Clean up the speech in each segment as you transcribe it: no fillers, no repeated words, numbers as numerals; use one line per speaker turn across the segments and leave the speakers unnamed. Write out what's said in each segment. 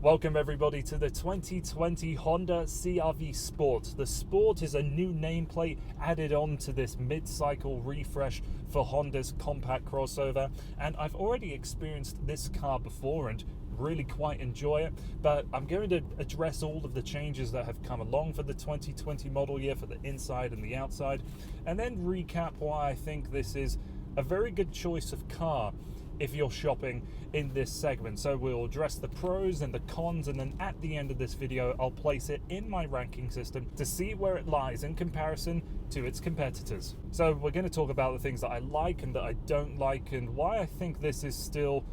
Welcome everybody to the 2020 Honda CR-V Sport. The Sport is a new nameplate added on to this mid-cycle refresh for Honda's compact crossover, and I've already experienced this car before and really quite enjoy it, but I'm going to address all of the changes that have come along for the 2020 model year for the inside and the outside, and then recap why I think this is a very good choice of car if you're shopping in this segment. So we'll address the pros and the cons, and then at the end of this video I'll place it in my ranking system to see where it lies in comparison to its competitors. So we're going to talk about the things that I like and that I don't like, and why I think this is still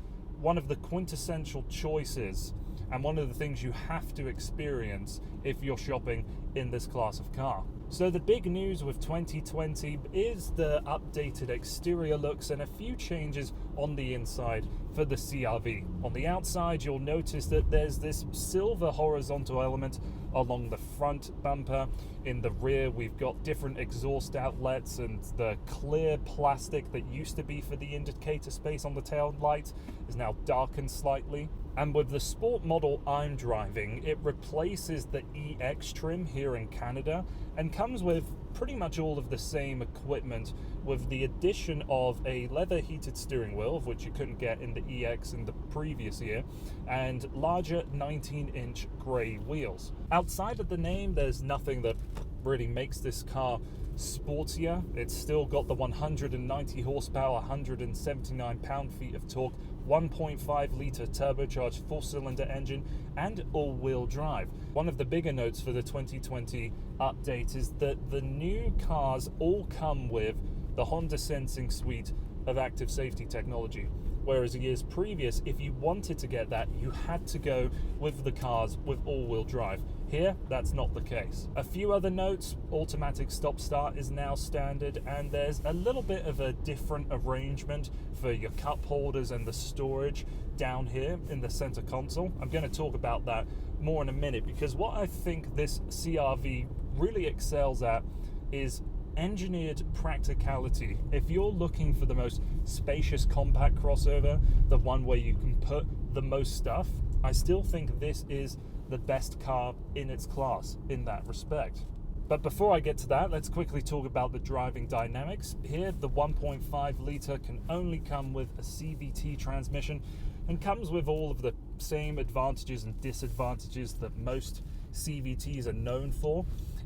one of the quintessential choices and one of the things you have to experience if you're shopping in this class of car. So the big news with 2020 is the updated exterior looks and a few changes on the inside for the CR-V. On the outside, you'll notice that there's this silver horizontal element along the front bumper. In the rear, we've got different exhaust outlets, and the clear plastic that used to be for the indicator space on the tail light is now darkened slightly. And with the sport model I'm driving, it replaces the EX trim here in Canada and comes with pretty much all of the same equipment, with the addition of a leather heated steering wheel, of which you couldn't get in the EX in the previous year, and larger 19-inch grey wheels. Outside of the name, there's nothing that really makes this car sportier. It's still got the 190 horsepower, 179 pound-feet of torque, 1.5 litre turbocharged four-cylinder engine, and all-wheel drive. One of the bigger notes for the 2020 update is that the new cars all come with the Honda Sensing suite of active safety technology, whereas years previous, if you wanted to get that, you had to go with the cars with all-wheel drive. Here, that's not the case. A few other notes: automatic stop-start is now standard, and there's a little bit of a different arrangement for your cup holders and the storage down here in the center console. I'm going to talk about that more in a minute, because what I think this CR-V really excels at is engineered practicality. If you're looking for the most spacious compact crossover, the one where you can put the most stuff, I still think this is the best car in its class in that respect. But before I get to that, let's quickly talk about the driving dynamics. Here, the 1.5 litre can only come with a CVT transmission and comes with all of the same advantages and disadvantages that most CVTs are known for.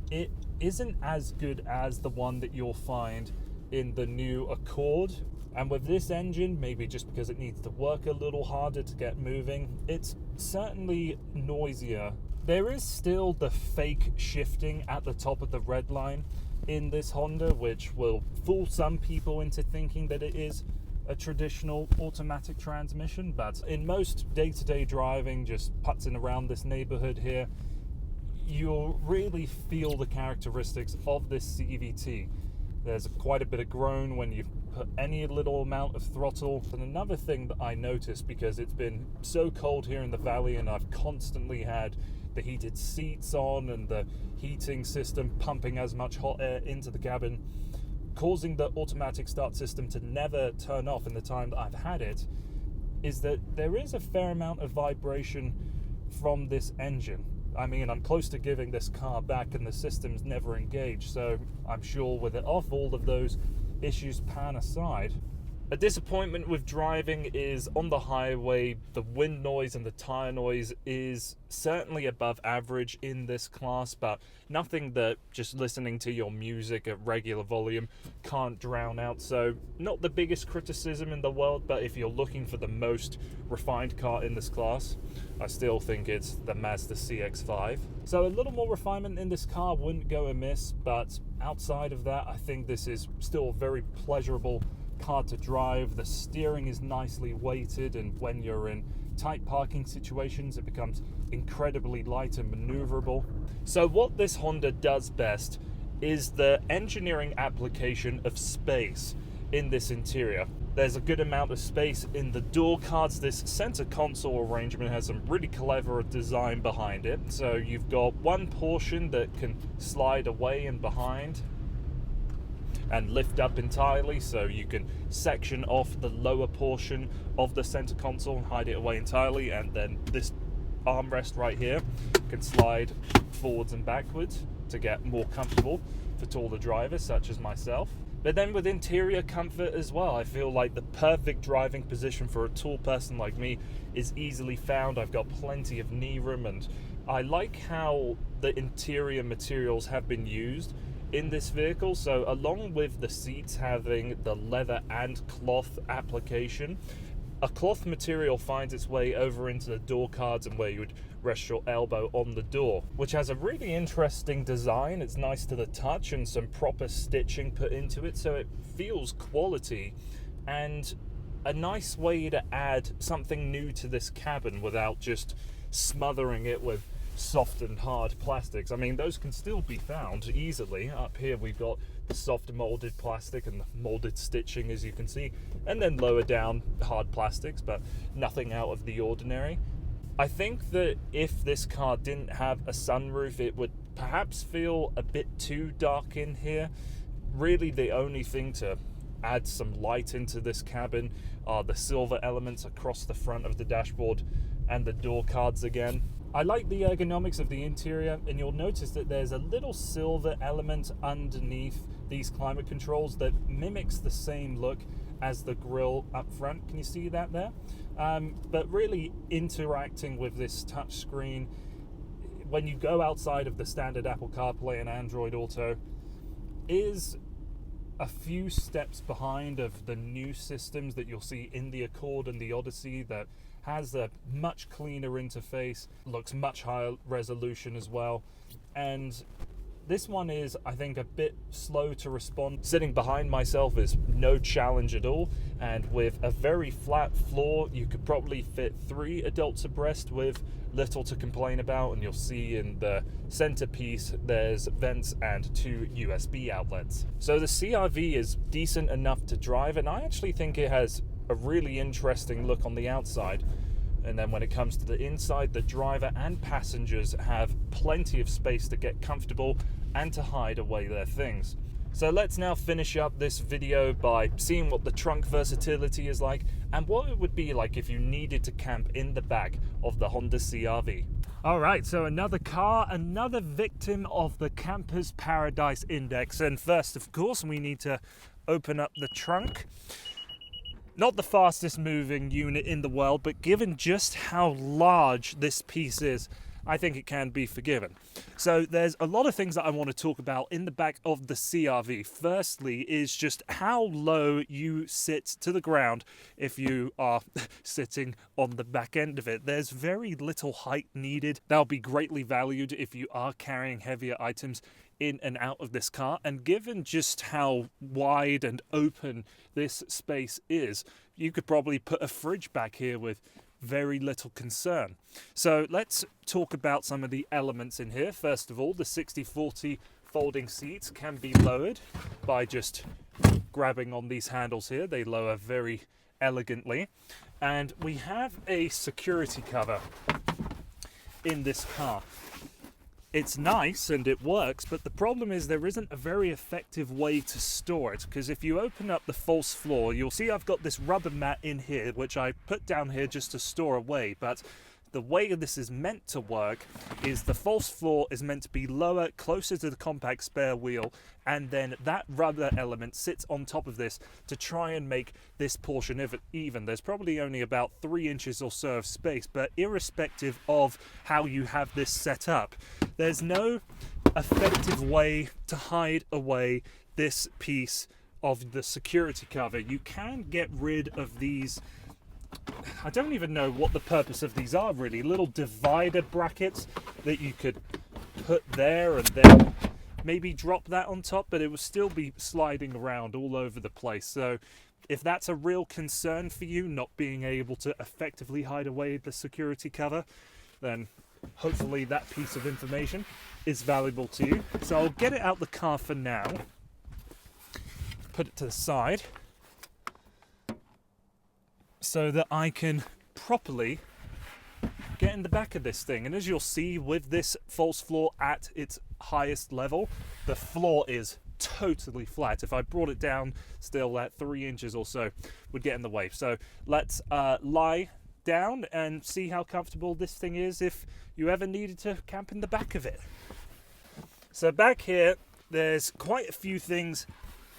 It isn't as good as the one that you'll find in the new Accord, and with this engine, maybe just because it needs to work a little harder to get moving, it's certainly noisier. There is still the fake shifting at the top of the red line in this Honda, which will fool some people into thinking that it is a traditional automatic transmission, but in most day-to-day driving, just putzing around this neighborhood here, you'll really feel the characteristics of this CVT. There's quite a bit of groan when you put any little amount of throttle. And another thing that I noticed, because it's been so cold here in the valley and I've constantly had the heated seats on and the heating system pumping as much hot air into the cabin, causing the automatic start system to never turn off in the time that I've had it, is that there is a fair amount of vibration from this engine. I mean, I'm close to giving this car back and the system's never engaged, so I'm sure with it off, all of those issues pan aside. A disappointment with driving is on the highway, the wind noise and the tire noise is certainly above average in this class, but nothing that just listening to your music at regular volume can't drown out. So not the biggest criticism in the world, but if you're looking for the most refined car in this class, I still think it's the Mazda CX-5. So a little more refinement in this car wouldn't go amiss, but outside of that, I think this is still a very pleasurable car to drive. The steering is nicely weighted, and when you're in tight parking situations, it becomes incredibly light and maneuverable. So what this Honda does best is the engineering application of space in this interior. There's a good amount of space in the door cards. This center console arrangement has some really clever design behind it. So you've got one portion that can slide away and behind and lift up entirely, so you can section off the lower portion of the center console and hide it away entirely, and then this armrest right here can slide forwards and backwards to get more comfortable for taller drivers such as myself. But then with interior comfort as well, I feel like the perfect driving position for a tall person like me is easily found. I've got plenty of knee room, and I like how the interior materials have been used in this vehicle. So along with the seats having the leather and cloth application, a cloth material finds its way over into the door cards and where you would rest your elbow on the door, which has a really interesting design. It's nice to the touch and some proper stitching put into it, so it feels quality and a nice way to add something new to this cabin without just smothering it with soft and hard plastics. I mean, those can still be found easily. Up here we've got the soft molded plastic and the molded stitching, as you can see, and then lower down hard plastics, but nothing out of the ordinary. I think that if this car didn't have a sunroof, it would perhaps feel a bit too dark in here. Really, the only thing to add some light into this cabin are the silver elements across the front of the dashboard and the door cards again. I like the ergonomics of the interior, and you'll notice that there's a little silver element underneath these climate controls that mimics the same look as the grille up front. Can you see that there? But really interacting with this touch screen, when you go outside of the standard Apple CarPlay and Android Auto, is a few steps behind of the new systems that you'll see in the Accord and the Odyssey, that has a much cleaner interface, looks much higher resolution as well, and this one is, I think, a bit slow to respond. Sitting behind myself is no challenge at all, and with a very flat floor, you could probably fit 3 adults abreast with little to complain about. And you'll see in the centerpiece there's vents and 2 USB outlets. So the CR-V is decent enough to drive, and I actually think it has a really interesting look on the outside. And then when it comes to the inside, the driver and passengers have plenty of space to get comfortable and to hide away their things. So let's now finish up this video by seeing what the trunk versatility is like and what it would be like if you needed to camp in the back of the Honda CR-V. All right, so another car, another victim of the Camper's Paradise Index. And first, of course, we need to open up the trunk. Not the fastest moving unit in the world, but given just how large this piece is, I think it can be forgiven. So there's a lot of things that I want to talk about in the back of the CR-V. Firstly is just how low you sit to the ground if you are sitting on the back end of it. There's very little height needed. That'll be greatly valued if you are carrying heavier items in and out of this car, and given just how wide and open this space is, you could probably put a fridge back here with very little concern. So let's talk about some of the elements in here. First of all, the 60/40 folding seats can be lowered by just grabbing on these handles here. They lower very elegantly, and we have a security cover in this car. It's nice and it works, but the problem is there isn't a very effective way to store it, because if you open up the false floor, you'll see I've got this rubber mat in here, which I put down here just to store away, but the way this is meant to work is the false floor is meant to be lower, closer to the compact spare wheel, and then that rubber element sits on top of this to try and make this portion even. There's probably only about 3 inches or so of space, but irrespective of how you have this set up, there's no effective way to hide away this piece of the security cover. You can get rid of these, I don't even know what the purpose of these are really, little divider brackets that you could put there and then maybe drop that on top, but it will still be sliding around all over the place. So if that's a real concern for you, not being able to effectively hide away the security cover, then hopefully that piece of information is valuable to you. So I'll get it out the car for now, put it to the side, so that I can properly get in the back of this thing. And as you'll see with this false floor at its highest level, the floor is totally flat. If I brought it down still, that 3 inches or so would get in the way. So let's lie down and see how comfortable this thing is if you ever needed to camp in the back of it. So back here, there's quite a few things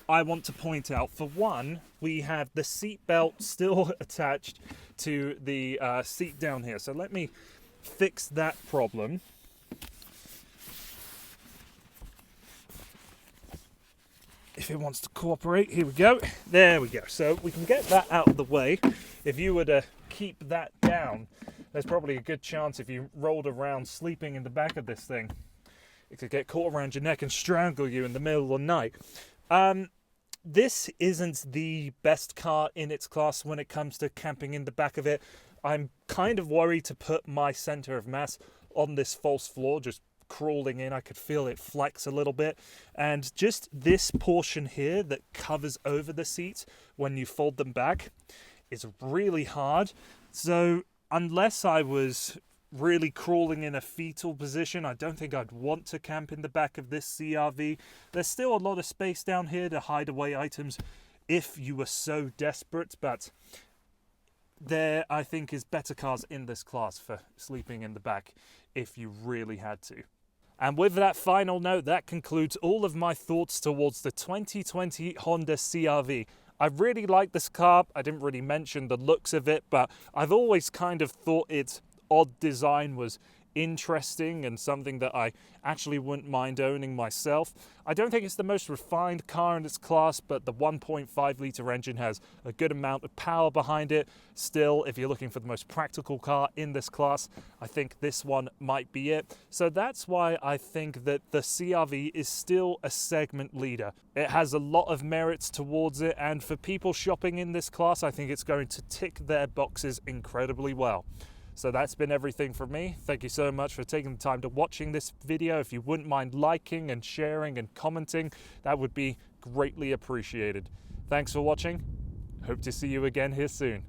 I want to point out. For one, we have the seat belt still attached to the seat down here. So let me fix that problem. If it wants to cooperate, here we go. There we go. So we can get that out of the way. If you were to keep that down, there's probably a good chance if you rolled around sleeping in the back of this thing, it could get caught around your neck and strangle you in the middle of the night. This isn't the best car in its class when it comes to camping in the back of it. I'm kind of worried to put my center of mass on this false floor, just crawling in. I could feel it flex a little bit, and just this portion here that covers over the seats when you fold them back is really hard. So unless I was really crawling in a fetal position, I don't think I'd want to camp in the back of this CR-V. There's still a lot of space down here to hide away items if you were so desperate, but there I think is better cars in this class for sleeping in the back if you really had to. And with that final note, that concludes all of my thoughts towards the 2020 Honda CR-V. I really like this car. I didn't really mention the looks of it, but I've always kind of thought its odd design was interesting and something that I actually wouldn't mind owning myself. I don't think it's the most refined car in its class, but the 1.5 litre engine has a good amount of power behind it. Still, if you're looking for the most practical car in this class, I think this one might be it. So that's why I think that the CR-V is still a segment leader. It has a lot of merits towards it, and for people shopping in this class, I think it's going to tick their boxes incredibly well. So that's been everything from me. Thank you so much for taking the time to watching this video. If you wouldn't mind liking and sharing and commenting, that would be greatly appreciated. Thanks for watching. Hope to see you again here soon.